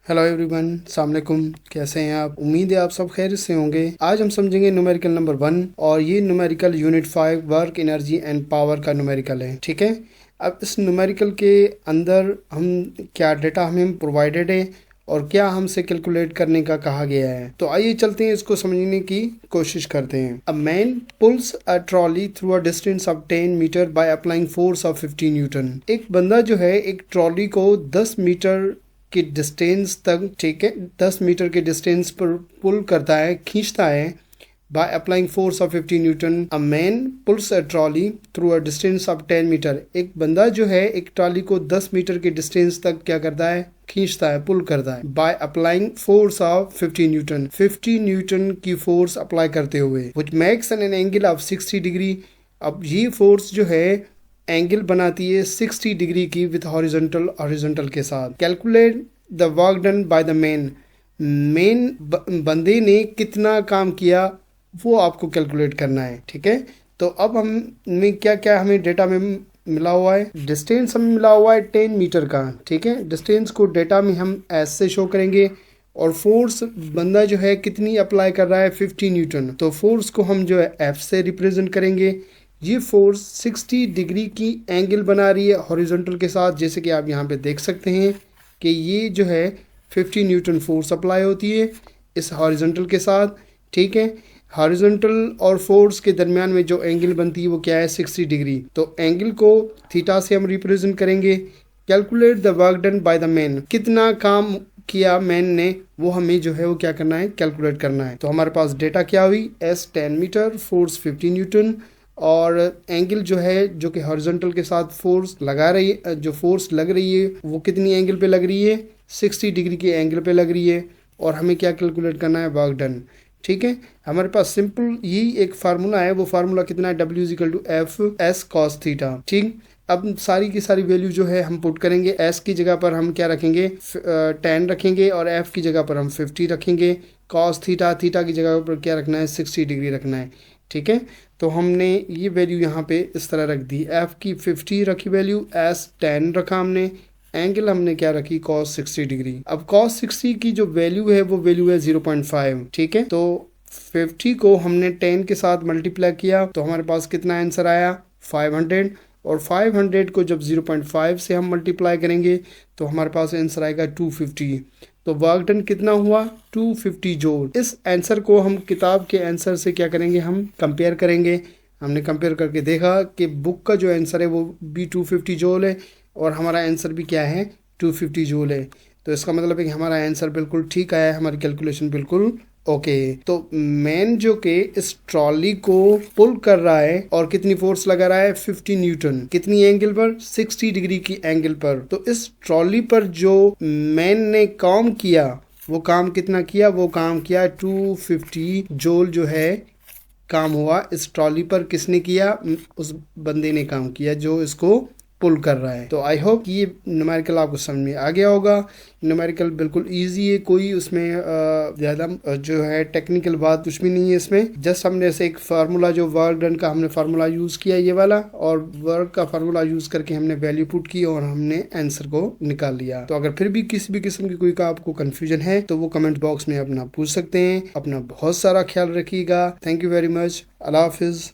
Hello everyone, अस्सलाम वालेकुम। कैसे हैं आप? उम्मीद है आप सब खैरियत से होंगे। आज हम समझेंगे न्यूमेरिकल नंबर 1 और ये numerical unit 5 work energy and power का न्यूमेरिकल है। ठीक है, अब इस न्यूमेरिकल के अंदर हम क्या डेटा हमें प्रोवाइडेड है और क्या हमसे कैलकुलेट करने का कहा गया है। तो आइए चलते हैं, इसको समझने की कोशिश करते हैं। A man pulls a trolley through a distance of 10 metre by applying force of 50 newton. एक बंदा जो है एक ट्रॉली को 10 मीटर की डिस्टेंस तक, ठीक है, 10 मीटर के डिस्टेंस पर पुल करता है, खींचता है by applying force of 50 newton. A man pulls a trolley through a distance of 10 metre. एक बंदा जो है एक ट्रॉली को 10 मीटर के डिस्टेंस तक क्या करता है, खींचता है, पुल करता है by applying force of 50 Newton. 50 Newton की फोर्स अप्लाई करते हुए, which makes an angle of 60 degree. अब ये फोर्स जो है एंगल बनाती है 60 डिग्री की विथ हॉरिजॉन्टल के साथ। Calculate the work done by the main बंदे ने कितना काम किया वो आपको कैलकुलेट करना है। ठीक है, तो अब हमें क्या क्या हमें डेटा में मिला हुआ है। डिस्टेंस हमें मिला हुआ है 10 मीटर का। ठीक है, डिस्टेंस को डेटा में हम एस से शो करेंगे और फोर्स बंदा जो है कितनी अप्लाई कर रहा है, 50 न्यूटन। तो फोर्स को हम जो है एफ से रिप्रेजेंट करेंगे। ये फोर्स 60 डिग्री की एंगल बना रही है हॉरिजॉन्टल के साथ, जैसे कि आप यहाँ पे देख सकते हैं कि ये जो है 50 न्यूटन फोर्स अप्लाई होती है इस हॉरिजॉन्टल के साथ। ठीक है, हॉरिजॉन्टल और फोर्स के दरमियान में जो एंगल बनती है वो क्या है, 60 डिग्री। तो एंगल को थीटा से हम रिप्रेजेंट करेंगे। Calculate the work done by the man, कितना काम किया मैन ने, वो हमें जो है वो क्या करना है, कैलकुलेट करना है। तो हमारे पास डेटा क्या हुई, एस 10 मीटर, फोर्स 50 न्यूटन और एंगल जो है जो कि हॉरिजॉन्टल के साथ फोर्स लगा रही है, जो फोर्स लग रही है वो कितनी एंगल पे लग रही है, 60 डिग्री के एंगल पे लग रही है। और हमें क्या कैलकुलेट करना है, वर्क डन। ठीक है, हमारे पास सिंपल यही एक फार्मूला है। वो फार्मूला कितना है, W equal to F S cos theta. ठीक, अब सारी की सारी वैल्यू जो है हम पुट करेंगे। एस की जगह पर हम क्या रखेंगे, 10 रखेंगे और एफ की जगह पर हम 50 रखेंगे। कॉस थीटा, थीटा की जगह पर क्या रखना है, 60 डिग्री रखना है। ठीक है, तो हमने ये वैल्यू यहाँ पे इस तरह रख दी। एफ की 50 रखी वैल्यू, एस 10 रखा हमने, एंगल हमने क्या रखी, कॉस 60 डिग्री। अब कॉस 60 की जो वैल्यू है वो वैल्यू है 0.5। ठीक है, तो 50 को हमने 10 के साथ मल्टीप्लाई किया तो हमारे पास कितना आंसर आया, 500। और 500 को जब 0.5 से हम मल्टीप्लाई करेंगे तो हमारे पास आंसर आएगा 250। तो वर्क डन कितना हुआ, 250 जूल। इस आंसर को हम किताब के आंसर से क्या करेंगे, हम कंपेयर करेंगे। हमने कंपेयर करके देखा कि बुक का जो आंसर है वो भी 250 जूल है और हमारा आंसर भी क्या है, 250 जूल है। तो इसका मतलब है कि हमारा आंसर बिल्कुल ठीक आया है, हमारी कैलकुलेशन बिल्कुल ओके। तो मैन जो के इस ट्रॉली को पुल कर रहा है और कितनी फोर्स लगा रहा है, 50 न्यूटन। कितनी एंगल पर, 60 डिग्री की एंगल पर। तो इस ट्रॉली पर जो मैन ने काम किया वो काम कितना किया, वो काम किया 250 जूल जो है काम हुआ इस ट्रॉली पर। किसने किया, उस बंदे ने काम किया जो इसको पुल कर रहा है। तो आई होप ये न्यूमेरिकल आपको समझ में आ गया होगा। न्यूमेरिकल बिल्कुल इजी है, कोई उसमें ज़्यादा जो है टेक्निकल बात कुछ भी नहीं है इसमें। जस्ट हमने ऐसे एक फार्मूला, जो वर्क डन का हमने फार्मूला यूज़ किया ये वाला, और वर्क का फार्मूला यूज़ करके हमने वैल्यू पुट की और हमने आंसर को निकाल लिया। तो अगर फिर भी किसी भी किस्म की कोई का आपको कन्फ्यूजन है तो वो कमेंट बॉक्स में अपना पूछ सकते हैं। अपना बहुत सारा ख्याल रखिएगा। Thank you very much. अल्लाह हाफिज़।